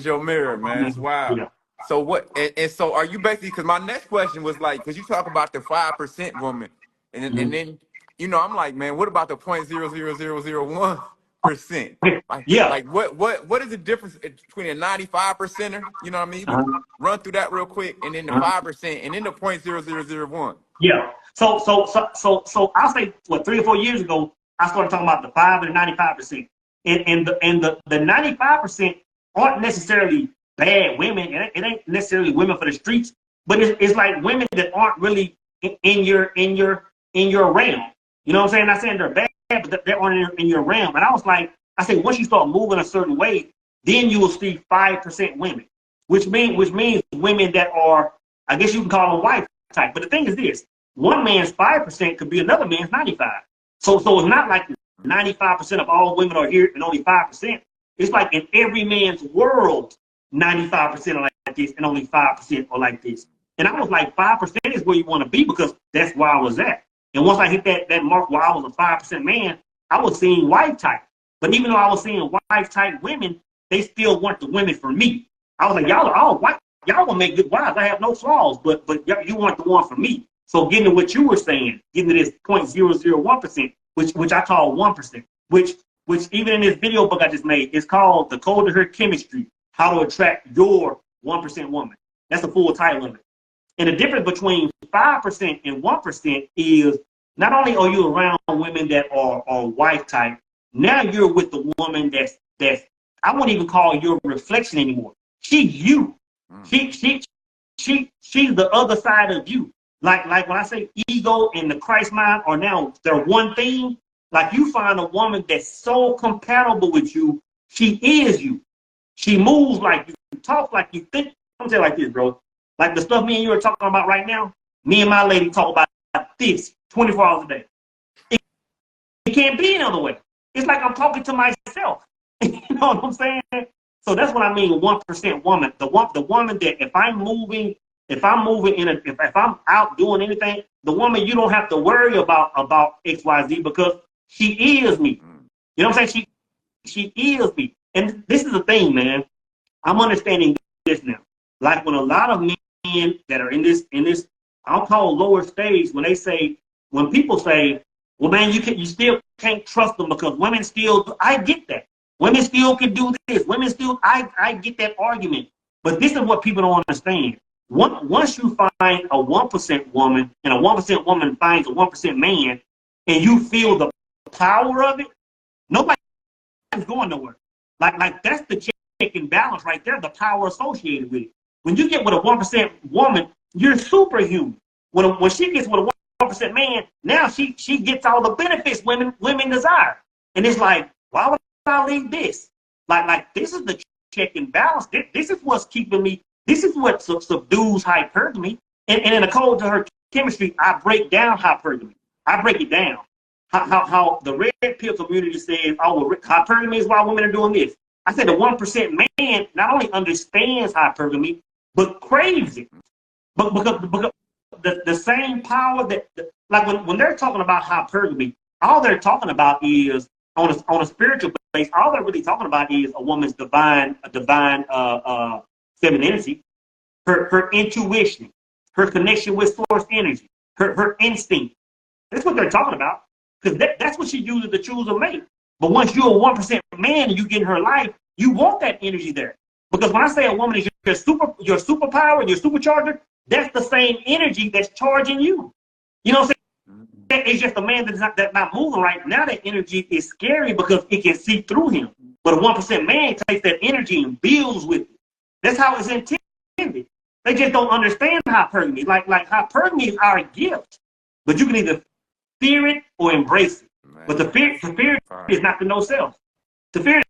your mirror, man. It's wild. Yeah. So what? And so are you basically? Because my next question was like, because you talk about the 5% woman, and then I'm like, man, what about the 0.00001%? Yeah. What is the difference between a 95 percenter? You know what I mean? We Uh-huh. run through that real quick, and then the Uh-huh. 5%, and then the 0.0001. Yeah. So I'll say what 3 or 4 years ago, I started talking about the 5 and the 95%. And the 95% aren't necessarily bad women. It ain't necessarily women for the streets, but it's like women that aren't really in your realm. You know what I'm saying? Not saying they're bad, but they aren't in your realm. And I was like, I said, once you start moving a certain way, then you will see 5% women, which means women that are, I guess you can call them wife type. But the thing is this: one man's 5% could be another man's 95. So it's not like 95% of all women are here and only 5%. It's like in every man's world, 95% are like this and only 5% are like this. And I was like, 5% is where you want to be, because that's where I was at. And once I hit that mark where I was a 5% man, I was seeing wife type. But even though I was seeing wife type women, they still weren't the women for me. I was like, y'all are all white. Y'all will make good wives. I have no flaws, but you weren't the one for me. So getting to what you were saying, getting to this 0.001%, which I call 1%, which even in this video book I just made, it's called The Code to Her Chemistry: How to Attract Your 1% Woman. That's the full title of it. And the difference between 5% and 1% is not only are you around women that are wife type, now you're with the woman that's I won't even call your reflection anymore. She's you. She's the other side of you. Like when I say ego and the Christ mind are now, they're one thing. Like you find a woman that's so compatible with you, she is you. She moves like you, talk like you, think. I'm telling you like this, bro. Like the stuff me and you are talking about right now, me and my lady talk about this 24 hours a day. It can't be another way. It's like I'm talking to myself. You know what I'm saying? So that's what I mean, 1% woman. The woman that if I'm moving if I'm out doing anything, the woman, you don't have to worry about XYZ, because she is me. You know what I'm saying? She is me. And this is the thing, man. I'm understanding this now. Like when a lot of men that are in this, I'll call lower stage, when people say, well, man, you still can't trust them because women still, I get that. Women still can do this. Women still, I get that argument. But this is what people don't understand. Once you find a 1% woman and a 1% woman finds a 1% man, and you feel the power of it, nobody's going nowhere. Like that's the check and balance right there, the power associated with it. When you get with a 1% woman, you're superhuman. When she gets with a 1% man, now she gets all the benefits women desire. And it's like, why would I leave this? Like this is the check and balance. This is what's keeping me. This is what subdues hypergamy. And in the Code to Her Chemistry, I break down hypergamy. I break it down. How the red pill community says, oh, well, hypergamy is why women are doing this. I said the 1% man not only understands hypergamy, but craves it. But because the same power that, like when they're talking about hypergamy, all they're talking about is, on a spiritual base, all they're really talking about is a woman's divine femininity, her intuition, her connection with source energy, her instinct. That's what they're talking about, because that's what she uses to choose a mate. But once you're a 1% man and you get in her life, you want that energy there. Because when I say a woman is your superpower, your supercharger, that's the same energy that's charging you. You know what I'm saying? It's just a man that's not moving right now. That energy is scary because it can see through him. But a 1% man takes that energy and builds with it. That's how it's intended. They just don't understand hypergamy. Like hypergamy is our gift, but you can either fear it or embrace it. Man, but the fear is not to know self. The fear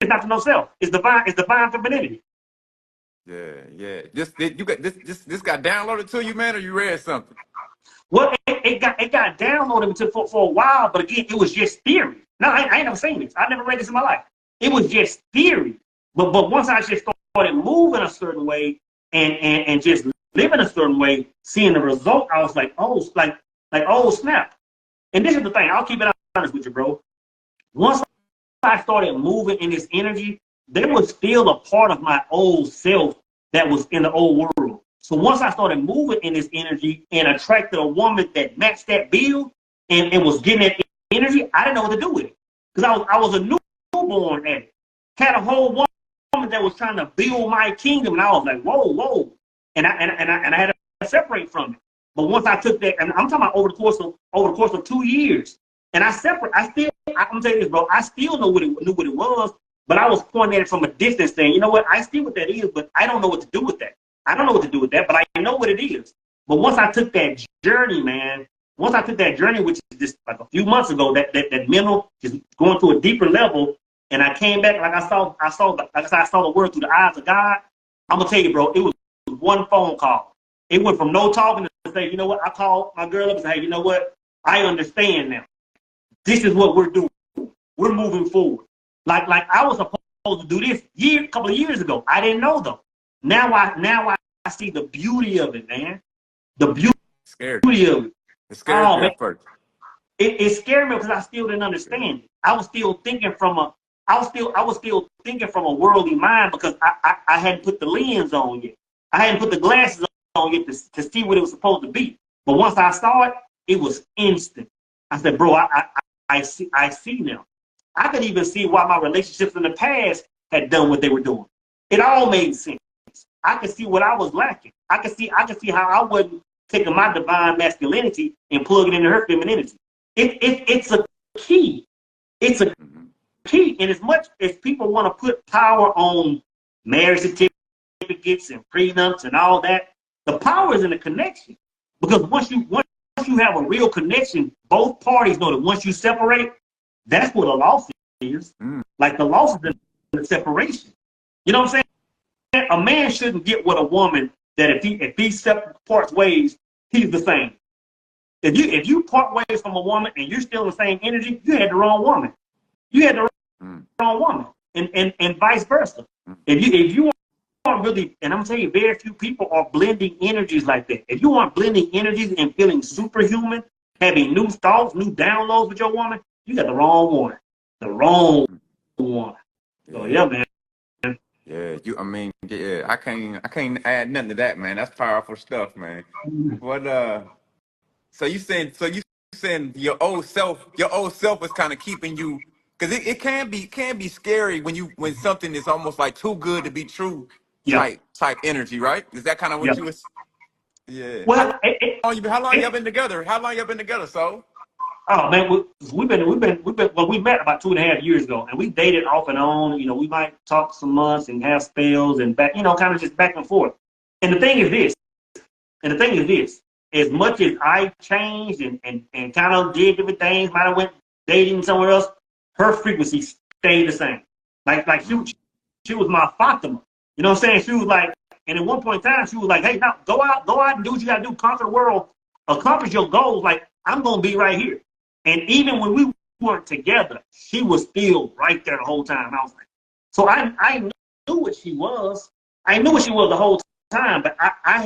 is not to know self. It's divine femininity. Yeah. This got downloaded to you, man, or you read something? Well, it got downloaded for a while, but again, it was just theory. No, I ain't never seen this. I never read this in my life. It was just theory. But once I just started moving a certain way and just living a certain way, seeing the result, I was like, oh, oh snap. And this is the thing. I'll keep it honest with you, bro. Once I started moving in this energy, there was still a part of my old self that was in the old world. So once I started moving in this energy and attracted a woman that matched that bill and was getting that energy, I didn't know what to do with it. Because I was a newborn at it. Had a whole woman that was trying to build my kingdom, and I was like, whoa. And I had to separate from it. But once I took that, and I'm talking about over the course of 2 years, and I'm telling you this, bro, I still knew what it was, but I was pointing at it from a distance saying, you know what, I see what that is, but I don't know what to do with that. I don't know what to do with that, but I know what it is. But once I took that journey, man, which is just like a few months ago, that mental is going to a deeper level, and I came back like I saw the world through the eyes of God. I'm gonna tell you, bro, it was one phone call. It went from no talking to say, you know what, I called my girl up and said, hey, you know what, I understand now. This is what we're doing. We're moving forward. Like I was supposed to do this a couple of years ago. I didn't know though. Now I see the beauty of it, man. The beauty of it. It scared you at first. It scared me because I still didn't understand it. I was still thinking from a worldly mind because I hadn't put the lens on yet. I hadn't put the glasses on yet to see what it was supposed to be. But once I saw it, it was instant. I said, bro, I see now. I could even see why my relationships in the past had done what they were doing. It all made sense. I could see what I was lacking. I could see how I wasn't taking my divine masculinity and plugging it into her femininity. It's a key. It's a key. And as much as people want to put power on marriage certificates and prenups and all that, the power is in the connection. Because once you have a real connection, both parties know that once you separate, that's what a loss is. Like the loss is in the separation. You know what I'm saying? A man shouldn't get with a woman that if he parts ways, he's the same. If you part ways from a woman and you're still in the same energy, you had the wrong woman. You had the wrong woman, and vice versa. If you aren't really, and I'm telling you, very few people are blending energies like that. If you aren't blending energies and feeling superhuman, having new thoughts, new downloads with your woman, you got the wrong one. The wrong one. So yeah, man. Yeah, I can't add nothing to that, man. That's powerful stuff, man. What so you saying your old self is kind of keeping you, because it can be scary when something is almost like too good to be true Yeah. type energy, right? Is that kind of what Yeah. you was? Yeah. Well, How long y'all been together? So? Oh man, we met about 2.5 years ago, and we dated off and on. You know, we might talk some months and have spells and back, kind of just back and forth. And the thing is this, as much as I changed and kind of did different things, might have went dating somewhere else, her frequency stayed the same. Like she was my Fatima. You know what I'm saying? She was like, and at one point in time, she was like, hey, now go out and do what you gotta do, conquer the world, accomplish your goals. Like, I'm gonna be right here. And even when we weren't together, she was still right there the whole time. I was like, so I knew what she was. I knew what she was the whole time, but I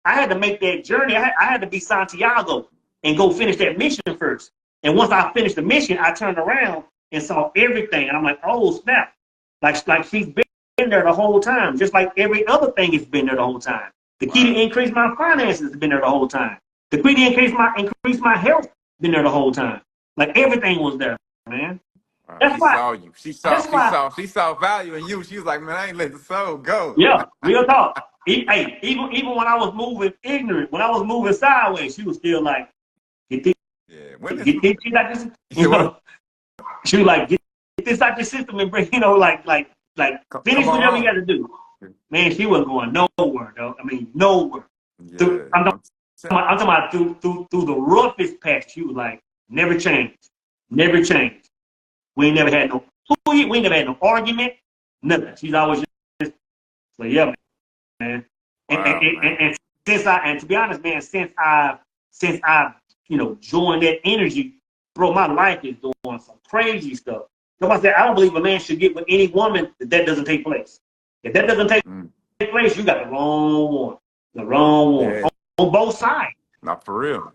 had to make that journey. I had to be Santiago and go finish that mission first. And once I finished the mission, I turned around and saw everything. And I'm like, oh, snap. Like she's been there the whole time, just like every other thing has been there the whole time. The key to increase my finances has been there the whole time. The key to increase my health been there the whole time. Like everything was there, man. That's why. Saw you. She saw value in you. She was like, man, I ain't letting the soul go. Yeah, real talk. Hey, even when I was moving ignorant, when I was moving sideways, she was still like, get this shit out this. She was like, get this out your system and bring, like finish whatever you got to do. Man, she wasn't going nowhere, though. I mean, nowhere. Yeah. I'm talking about through the roughest patch. She was like, never changed. We ain't never had no argument, nothing. She's always just, so yeah, man. And to be honest, man, since I've joined that energy, bro, my life is doing some crazy stuff. Somebody said, I don't believe a man should get with any woman that doesn't take place. If that doesn't take place, you got the wrong one. Yeah. On both sides. Not for real.